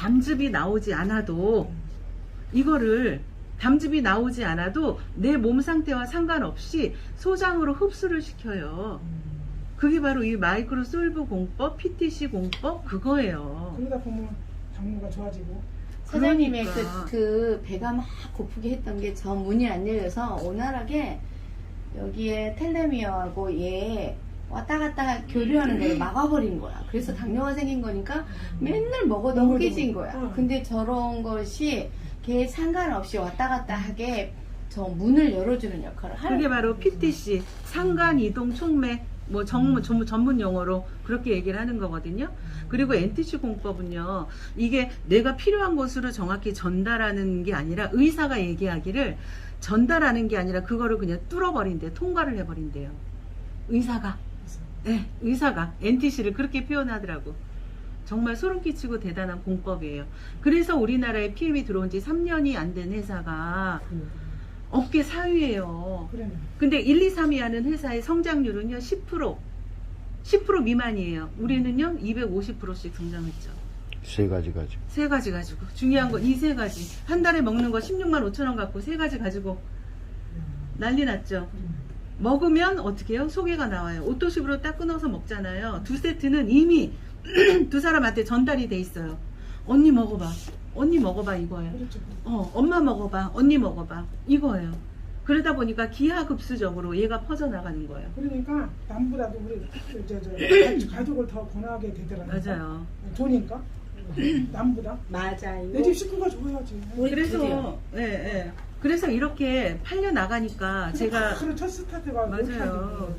담즙이 나오지 않아도 이거를 담즙이 나오지 않아도 내 몸 상태와 상관없이 소장으로 흡수를 시켜요. 그게 바로 이 마이크로솔브 공법, PTC 공법 그거예요. 그러다 보면 당뇨가 좋아지고. 사장님의 그러니까. 그 배가 막 고프게 했던 게 저 문이 안 열려서 온활하게 여기에 텔레미어하고 얘 왔다 갔다 교류하는 걸 막아버린 거야. 그래서 당뇨가 생긴 거니까 맨날 먹어도 허기진 거야. 근데 저런 것이 걔 상관없이 왔다 갔다 하게 저 문을 열어주는 역할을 하는 그게 거야. 바로 PTC, 상간 이동 촉맥, 뭐 전문 용어로 그렇게 얘기를 하는 거거든요. 그리고 NTC 공법은요, 이게 내가 필요한 곳으로 정확히 전달하는 게 아니라 의사가 얘기하기를 전달하는 게 아니라 그거를 그냥 뚫어버린대, 통과를 해버린대요. 의사가. 네, 의사가 NTC를 그렇게 표현하더라고. 정말 소름 끼치고 대단한 공법이에요. 그래서 우리나라에 PM이 들어온 지 3년이 안 된 회사가 업계 4위예요. 그러면 근데 1, 2, 3위 하는 회사의 성장률은요 10% 미만이에요. 우리는요 250%씩 성장했죠. 세 가지 가지고. 세 가지 가지고 중요한 건 이 세 가지. 한 달에 먹는 거 16만 5천 원 갖고 세 가지 가지고 난리 났죠. 먹으면 어떻게 해요? 소개가 나와요. 오토십으로 딱 끊어서 먹잖아요. 두 세트는 이미 두 사람한테 전달이 돼 있어요. 언니 먹어봐. 언니 먹어봐 이거예요. 그렇죠. 엄마 먹어봐. 언니 먹어봐. 이거예요. 그러다 보니까 기하급수적으로 얘가 퍼져나가는 거예요. 그러니까 남보다도 우리 가족을 더 권하게 되더라고요. 맞아요. 좋으니까 남보다 맞아. 내 집 식구가 좋아야지. 그래서 그래서 이렇게 팔려 나가니까 제가 그런 첫 스타트가 맞아요.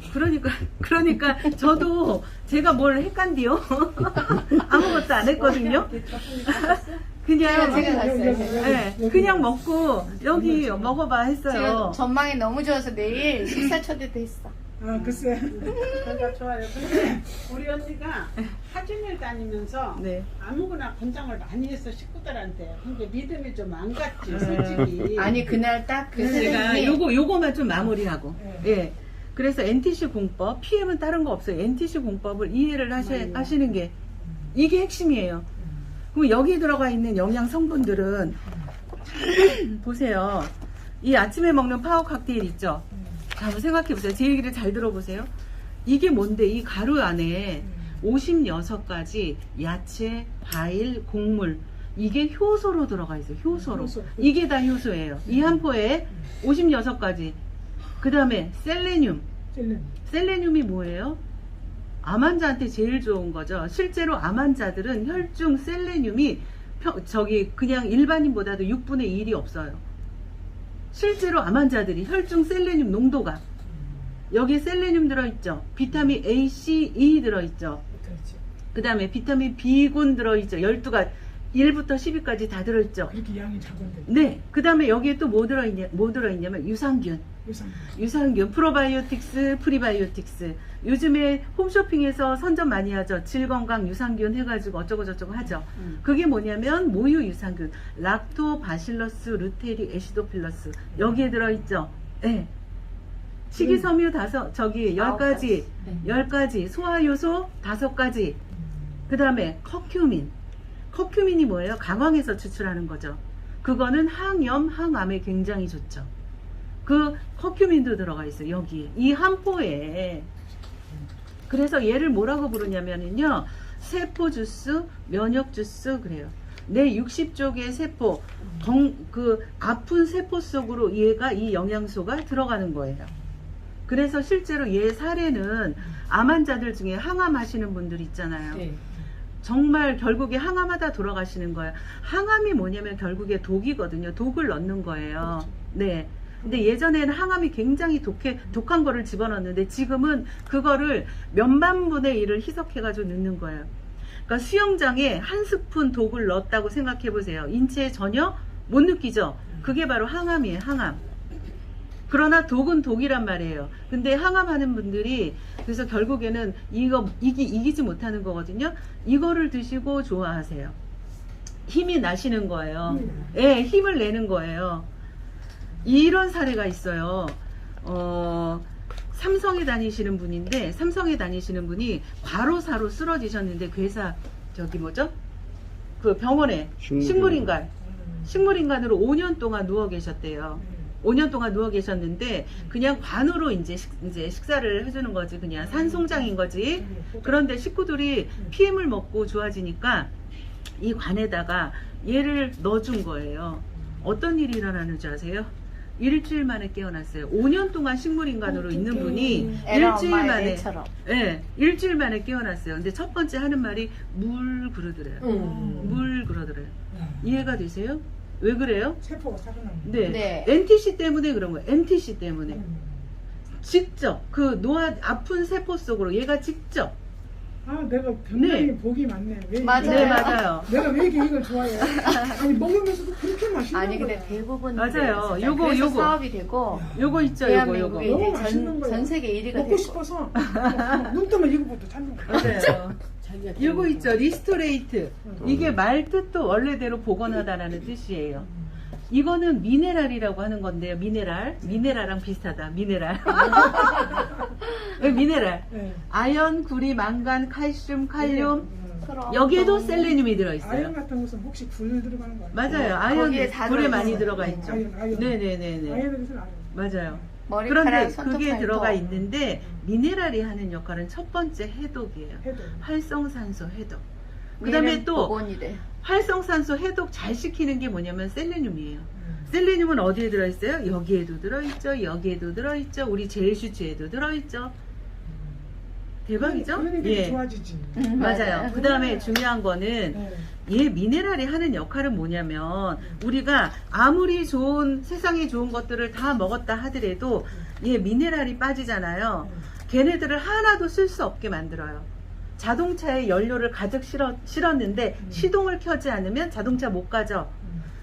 그러니까 저도 제가 뭘 했간디요? 아무것도 안 했거든요. 그냥 제가 갔어요. 네, 그냥 먹고 여기 먹어봐 했어요. 제가 전망이 너무 좋아서 내일 식사 초대도 했어. 아 글쎄. 그러니까 좋아요. 근데 우리 언니가 하진을 다니면서 네. 아무거나 권장을 많이 했어 식구들한테. 근데 믿음이 좀 안 갔지 솔직히. 아니 그날 딱 그 제가 선생님이 요거만 좀 마무리하고. 네. 예. 그래서 NTC 공법, PM은 다른 거 없어요. NTC 공법을 이해를 하시는 게 이게 핵심이에요. 그럼 여기 들어가 있는 영양 성분들은 보세요. 이 아침에 먹는 파워 칵테일 있죠? 자, 한번 생각해 보세요. 제 얘기를 잘 들어보세요. 이게 뭔데? 이 가루 안에 56가지 야채, 과일, 곡물 이게 효소로 들어가 있어요. 효소로. 효소. 이게 다 효소예요. 이 한 포에 56가지. 그 다음에 셀레늄. 셀레늄이 뭐예요? 암환자한테 제일 좋은 거죠. 실제로 암환자들은 혈중 셀레늄이 그냥 일반인보다도 6분의 1이 없어요. 실제로 암환자들이 혈중 셀레늄 농도가 여기에 셀레늄 들어있죠. 비타민 A, C, E 들어있죠. 그 다음에 비타민 B군 들어있죠. 12가지 1부터 10위까지 다 들어있죠. 그렇게 양이 작은데. 네. 그 다음에 여기에 또 뭐 들어있냐면 유산균. 유산균, 프로바이오틱스, 프리바이오틱스. 요즘에 홈쇼핑에서 선전 많이 하죠. 질건강 유산균 해가지고 어쩌고저쩌고 하죠. 그게 뭐냐면 모유 유산균, 락토바실러스 루테리 에시도필러스 여기에 들어있죠. 네. 식이섬유 10가지, 10가지, 소화효소 5가지. 그 다음에 커큐민. 커큐민이 뭐예요? 강황에서 추출하는 거죠. 그거는 항염, 항암에 굉장히 좋죠. 그 커큐민도 들어가 있어요. 여기에. 이 한 포에. 그래서 얘를 뭐라고 부르냐면요. 세포 주스, 면역 주스 그래요. 내 60쪽의 세포, 그 아픈 세포 속으로 얘가 이 영양소가 들어가는 거예요. 그래서 실제로 얘 사례는 암 환자들 중에 항암하시는 분들 있잖아요. 네. 정말 결국에 항암하다 돌아가시는 거예요. 항암이 뭐냐면 결국에 독이거든요. 독을 넣는 거예요. 네. 근데 예전에는 항암이 굉장히 독한 거를 집어넣는데 지금은 그거를 몇만 분의 1을 희석해가지고 넣는 거예요. 그러니까 수영장에 한 스푼 독을 넣었다고 생각해 보세요. 인체에 전혀 못 느끼죠. 그게 바로 항암이에요. 항암. 그러나 독은 독이란 말이에요. 근데 항암하는 분들이 그래서 결국에는 이기지 못하는 거거든요. 이거를 드시고 좋아하세요. 힘이 나시는 거예요. 예, 힘을 내는 거예요. 이런 사례가 있어요. 삼성에 다니시는 분인데 삼성에 다니시는 분이 과로사로 쓰러지셨는데 괴사 그 병원에 식물인간 음. 식물인간으로 5년 동안 누워 계셨대요. 5년 동안 누워 계셨는데 그냥 관으로 이제 식사를 해주는 거지, 그냥 산송장인 거지. 그런데 식구들이 PM을 먹고 좋아지니까 이 관에다가 얘를 넣어준 거예요. 어떤 일이 일어나는 줄 아세요? 일주일 만에 깨어났어요. 5년 동안 식물인간으로 있는 분이 에라 일주일 엄마의 만에, 애처럼. 예, 일주일 만에 깨어났어요. 근데 첫 번째 하는 말이 물 그러더래요. 물 그러더래요. 이해가 되세요? 왜 그래요? 세포가 살아나는. 네. 네. NTC 때문에 그런 거예요. NTC 때문에. 음. 직접 그 아픈 세포 속으로 얘가 직접. 아, 내가 굉장히 네. 복이 많네. 왜 맞아요. 네, 맞아요. 내가 왜 이렇게 이걸 좋아해? 아니 먹으면서도 그렇게 맛있는 아니 거야. 근데 대부분 맞아요. 그래요, 진짜. 요거, 그래서 요거. 사업이 되고 요거 있죠, 요거, 대한민국에 요거. 너무 이제 맛있는 거야. 전 세계 1위가 먹고 되고. 싶어서 눈 뜨면 이거부터 찾는 거야. 맞아요. 요거 있죠, 리스토레이트. 이게 말 뜻도 원래대로 복원하다라는 뜻이에요. 이거는 미네랄이라고 하는 건데요. 미네랄랑 비슷하다. 미네랄. 왜 미네랄? 네. 아연, 구리, 망간, 칼슘, 칼륨. 그럼 여기에도 또 셀레늄이 아연 들어있어요. 같은 것은 혹시 굴 들어가는 거 아니야? 맞아요. 거기에 아연, 다 굴에 들어있어요. 많이 들어가 있죠. 아연. 네네네네. 아연에서는 아연. 맞아요. 머리카락, 그런데 손톱, 그게 발톱. 들어가 있는데 미네랄이 하는 역할은 첫 번째 해독이에요. 해도. 활성산소 해독. 그 다음에 얘는 또 복원이래. 활성산소 해독 잘 시키는 게 뭐냐면 셀레늄이에요. 셀레늄은 어디에 들어있어요? 여기에도 들어있죠. 여기에도 들어있죠. 우리 젤슈츠에도 들어있죠. 대박이죠? 그러니까 예. 좋아지지. 맞아요. 그 다음에 중요한 거는 네. 얘 미네랄이 하는 역할은 뭐냐면 우리가 아무리 세상에 좋은 것들을 다 먹었다 하더라도 얘 미네랄이 빠지잖아요. 걔네들을 하나도 쓸 수 없게 만들어요. 자동차에 연료를 가득 실었는데 시동을 켜지 않으면 자동차 못 가죠.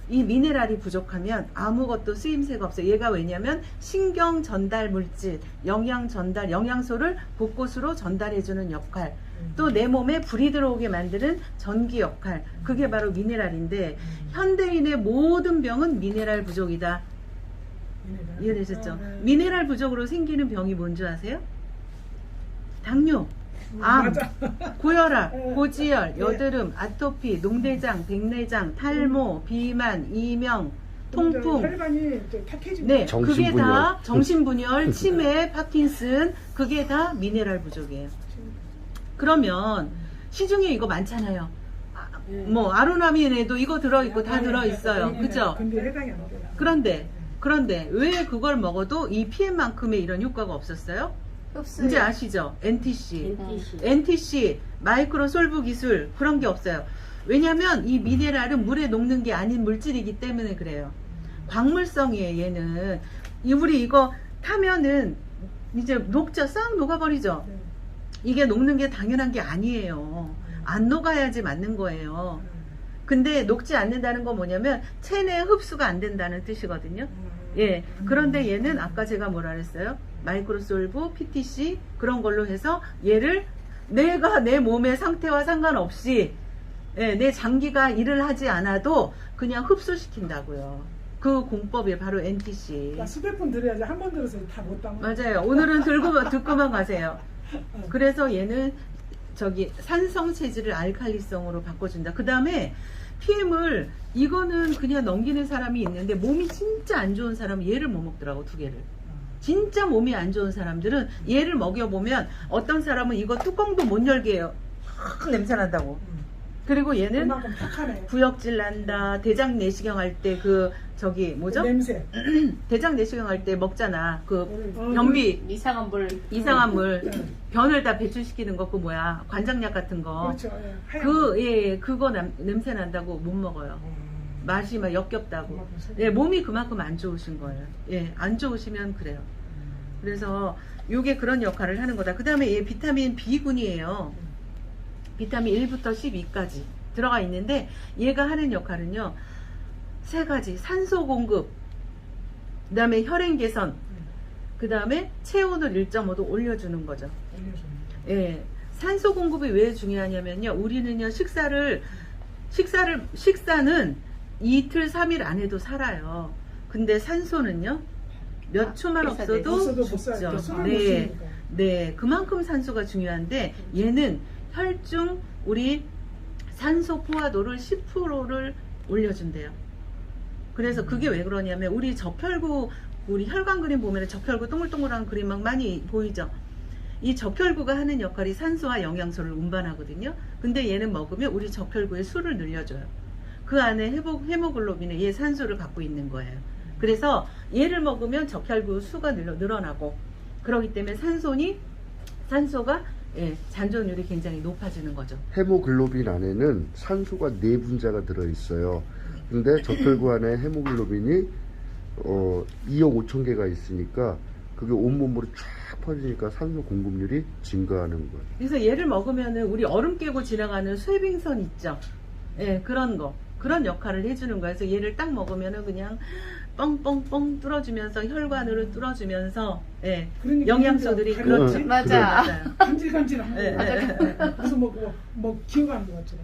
이 미네랄이 부족하면 아무것도 쓰임새가 없어요. 얘가 왜냐면 신경 전달 물질, 영양 전달, 영양소를 곳곳으로 전달해주는 역할, 또 내 몸에 불이 들어오게 만드는 전기 역할, 그게 바로 미네랄인데 현대인의 모든 병은 미네랄 부족이다. 이해되셨죠? 미네랄 부족으로 생기는 병이 뭔지 아세요? 당뇨, 암, 맞아. 고혈압, 고지혈, 여드름, 아토피, 농대장, 백내장, 탈모, 비만, 이명, 통풍. 혈관이 탁해지고. 네, 그게 정신분열. 다 정신분열, 치매, 파킨슨, 그게 다 미네랄 부족이에요. 그러면 시중에 이거 많잖아요. 뭐 아로나민에도 이거 들어있고 다 들어있어요. 그죠? 근데 해당이 안 돼. 그런데 왜 그걸 먹어도 이 PM만큼의 이런 효과가 없었어요? 흡수. 이제 아시죠? NTC, 마이크로 솔브 기술, 그런 게 없어요. 왜냐면 이 미네랄은 물에 녹는 게 아닌 물질이기 때문에 그래요. 광물성이에요, 얘는. 우리 이거 타면은 이제 녹죠? 싹 녹아버리죠? 이게 녹는 게 당연한 게 아니에요. 안 녹아야지 맞는 거예요. 근데 녹지 않는다는 건 뭐냐면 체내 흡수가 안 된다는 뜻이거든요. 예. 그런데 얘는 아까 제가 뭐라 그랬어요? 마이크로솔브, PTC 그런 걸로 해서 얘를 내가 내 몸의 상태와 상관없이 예, 내 장기가 일을 하지 않아도 그냥 흡수시킨다고요. 그 공법이 바로 NTC. 수백 번 들어야지 한 번 들어서 다 못 담아. 맞아요. 오늘은 듣고만 가세요. 그래서 얘는 산성 체질을 알칼리성으로 바꿔준다. 그 다음에 PM을 이거는 그냥 넘기는 사람이 있는데 몸이 진짜 안 좋은 사람은 얘를 못 먹더라고, 두 개를. 진짜 몸이 안 좋은 사람들은 얘를 먹여보면 어떤 사람은 이거 뚜껑도 못 열게 해요. 냄새 난다고. 그리고 얘는 그만큼 탁하네. 구역질 난다. 대장 내시경 할 때 뭐죠? 냄새. 대장 내시경 할 때 먹잖아. 그 어, 변비. 이상한 물. 이상한 물, 변을 다 배출시키는 거, 관장약 같은 거. 그렇죠. 예. 하얀 거. 그거 냄새 난다고 못 먹어요. 맛이 막 역겹다고. 그만큼 예, 몸이 그만큼 안 좋으신 거예요. 예, 안 좋으시면 그래요. 그래서 요게 그런 역할을 하는 거다. 그 다음에 얘 비타민 B군이에요. 비타민 1부터 12까지 들어가 있는데 얘가 하는 역할은요, 세 가지. 산소 공급, 그 다음에 혈행 개선, 그 다음에 체온을 1.5도 올려주는 거죠. 예, 산소 공급이 왜 중요하냐면요, 우리는요 식사는 이틀 3일 안에도 살아요. 근데 산소는요 몇 초만 없어도 없어도 못 죽죠. 살죠. 숨을 못 네, 쉬니까. 그만큼 산소가 중요한데 얘는 혈중 우리 산소 포화도를 10%를 올려준대요. 그래서 그게 왜 그러냐면 우리 적혈구, 우리 혈관 그림 보면 적혈구 동글동글한 그림 막 많이 보이죠. 이 적혈구가 하는 역할이 산소와 영양소를 운반하거든요. 근데 얘는 먹으면 우리 적혈구의 수를 늘려줘요. 그 안에 헤모글로빈에 얘 산소를 갖고 있는 거예요. 그래서 얘를 먹으면 적혈구 수가 늘어나고, 그렇기 때문에 산소가 예, 잔존율이 굉장히 높아지는 거죠. 헤모글로빈 안에는 산소가 4분자가 들어있어요. 근데 적혈구 안에 헤모글로빈이 2억 5천 개가 있으니까 그게 온몸으로 쫙 퍼지니까 산소 공급률이 증가하는 거예요. 그래서 얘를 먹으면은 우리 얼음 깨고 지나가는 쇠빙선 있죠. 예, 그런 역할을 해주는 거예요. 그래서 얘를 딱 먹으면은 그냥 뻥뻥뻥 뚫어주면서 혈관으로 뚫어주면서 예, 그러니까 영양소들이 힘들어. 그렇죠. 응. 맞아. 맞아요. 간질간질한 거. 예, 그래서 뭐 기억 안 나죠.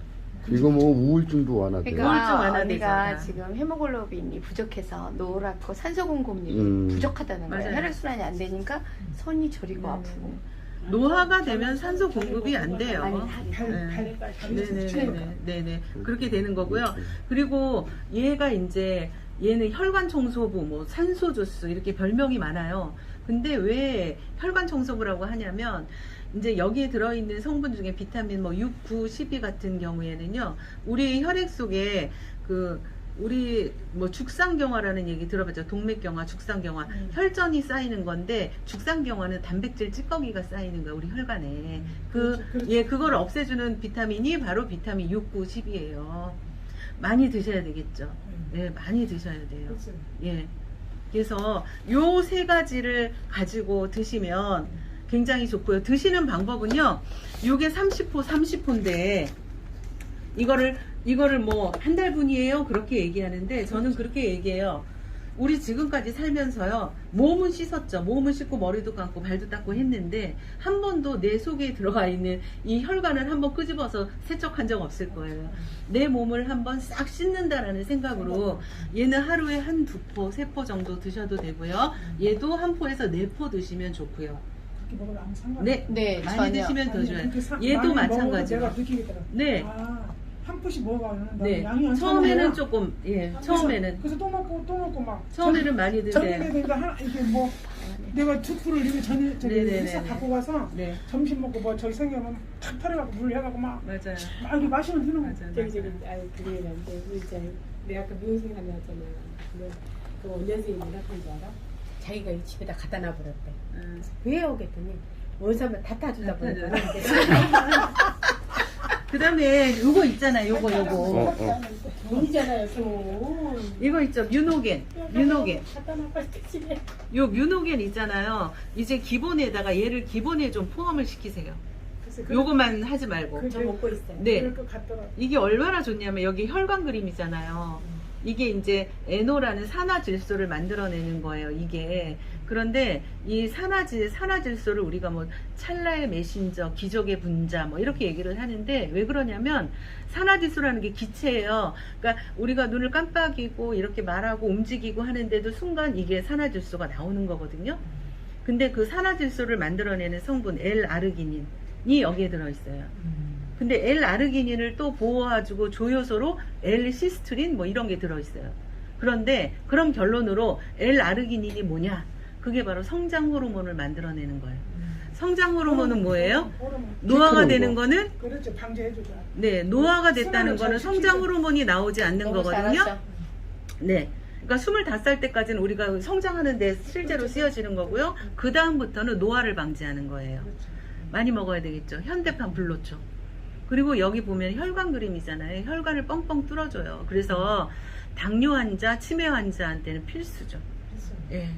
이거 뭐 우울증도 완화돼요. 우울증 그러니까 완화되잖아. 언니가 지금 헤모글로빈이 부족해서 노랗고 산소 공급률이 부족하다는 거예요. 맞아요. 혈액순환이 안 되니까 손이 저리고 아프고. 노화가 되면 산소 공급이 안 돼요. 아니, 네네. 그렇게 되는 거고요. 그리고 얘는 혈관 청소부, 뭐 산소 주스 이렇게 별명이 많아요. 근데 왜 혈관 청소부라고 하냐면 이제 여기에 들어있는 성분 중에 비타민 뭐 6, 9, 12 같은 경우에는요, 우리 혈액 속에 우리 뭐 죽상경화라는 얘기 들어봤죠? 동맥경화, 죽상경화, 혈전이 쌓이는 건데 죽상경화는 단백질 찌꺼기가 쌓이는 거야 우리 혈관에. 그거를 없애주는 비타민이 바로 비타민 6, 9, 10이에요. 많이 드셔야 되겠죠. 네, 많이 드셔야 돼요. 예. 그래서 요 3가지를 가지고 드시면 굉장히 좋고요. 드시는 방법은요, 요게 30포인데 이거를 뭐 한 달분이에요 그렇게 얘기하는데, 저는 그렇게 얘기해요. 우리 지금까지 살면서요, 몸은 씻었죠. 몸은 씻고 머리도 감고 발도 닦고 했는데 한 번도 내 속에 들어가 있는 이 혈관을 한번 끄집어서 세척한 적 없을 거예요. 내 몸을 한번 싹 씻는다라는 생각으로 얘는 하루에 1, 2포, 3포 정도 드셔도 되고요. 얘도 1포에서 4포 드시면 좋고요. 그렇게 먹으면 아무 상관. 네, 많이 전혀. 드시면 더 좋아요. 많이 얘도 먹어도 마찬가지로. 내가 느끼겠더라. 네. 한 포씩 먹어가면 네. 양이 처음에는 조금, 예, 처음에는. 그래서 또 먹고 막. 처음에는 많이 드세요. 저녁에 되니까 이렇게 뭐 내가 2포를 이렇게 저기 네네네네. 회사 갖고 가서 네, 점심 먹고 뭐 저기 생겨면 탁 털어갖고 물 해갖고 막 맞아요. 이렇게 마시면 되는 거. 맞아요. 저기 그게 이제 우리 이제 내가 아까 미용실 다녔잖아. 근데 그 원년생이 뭐라 그런 줄 알아? 자기가 이 집에다 갖다 놔버렸대. 왜 오겠더니 원사면 다 타주다 보니까. 그 다음에 요거 있잖아요. 요거. 돈이잖아요, 또. 이거 있죠. 뮤노겐. 갖다 놔버렸대, 집에. 요 뮤노겐 있잖아요. 이제 기본에다가 얘를 기본에 좀 포함을 시키세요. 요거만 하지 말고. 저 먹고 있어요. 네. 그럴 것 같더라. 이게 얼마나 좋냐면 여기 혈관 그림이잖아요. 이게 이제 에노라는 산화질소를 만들어내는 거예요. 이게. 그런데 이 산화질소를 우리가 뭐 찰나의 메신저, 기적의 분자 뭐 이렇게 얘기를 하는데, 왜 그러냐면 산화질소라는 게 기체예요. 그러니까 우리가 눈을 깜빡이고 이렇게 말하고 움직이고 하는데도 순간 이게 산화질소가 나오는 거거든요. 근데 그 산화질소를 만들어내는 성분 L-아르기닌이 여기에 들어있어요. 근데 L-아르기닌을 또 보호해주고 조효소로 L-시스트린 뭐 이런 게 들어있어요. 그런데 그럼 결론으로 L-아르기닌이 뭐냐? 그게 바로 성장 호르몬을 만들어내는 거예요. 성장 호르몬은 뭐예요? 노화가 되는 거는, 그렇죠. 방지해주자. 네, 노화가 됐다는 거는 성장 호르몬이 나오지 않는 너무 거거든요. 잘하셔. 네. 그러니까 25살 때까지는 우리가 성장하는데 실제로 쓰여지는 거고요. 그 다음부터는 노화를 방지하는 거예요. 많이 먹어야 되겠죠. 현대판 불로초. 그리고 여기 보면 혈관 그림이잖아요. 혈관을 뻥뻥 뚫어줘요. 그래서 당뇨 환자, 치매 환자한테는 필수죠. 예.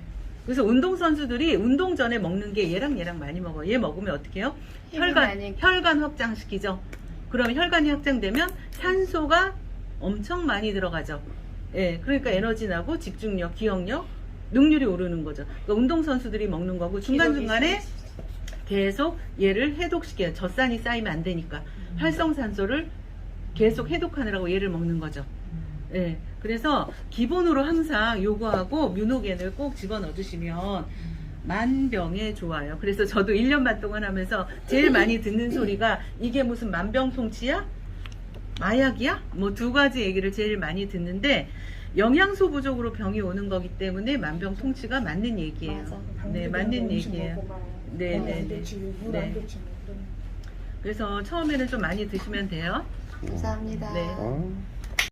그래서 운동선수들이 운동 전에 먹는 게 얘랑 많이 먹어요. 얘 먹으면 어떻게 해요? 혈관 확장시키죠. 그러면 혈관이 확장되면 산소가 엄청 많이 들어가죠. 예. 그러니까 에너지 나고 집중력, 기억력, 능률이 오르는 거죠. 그러니까 운동선수들이 먹는 거고, 중간중간에 계속 얘를 해독시켜요. 젖산이 쌓이면 안 되니까. 활성산소를 계속 해독하느라고 얘를 먹는 거죠. 예. 그래서 기본으로 항상 요거하고 뮤노겐을 꼭 집어넣어 주시면 만병에 좋아요. 그래서 저도 1년 반 동안 하면서 제일 많이 듣는 소리가, 이게 무슨 만병통치야? 마약이야? 뭐 두 가지 얘기를 제일 많이 듣는데 영양소 부족으로 병이 오는 거기 때문에 만병통치가 맞는 얘기예요. 맞아. 네, 맞는 얘기예요. 네, 네, 네. 네. 그래서 처음에는 좀 많이 드시면 돼요. 감사합니다. 네. 아.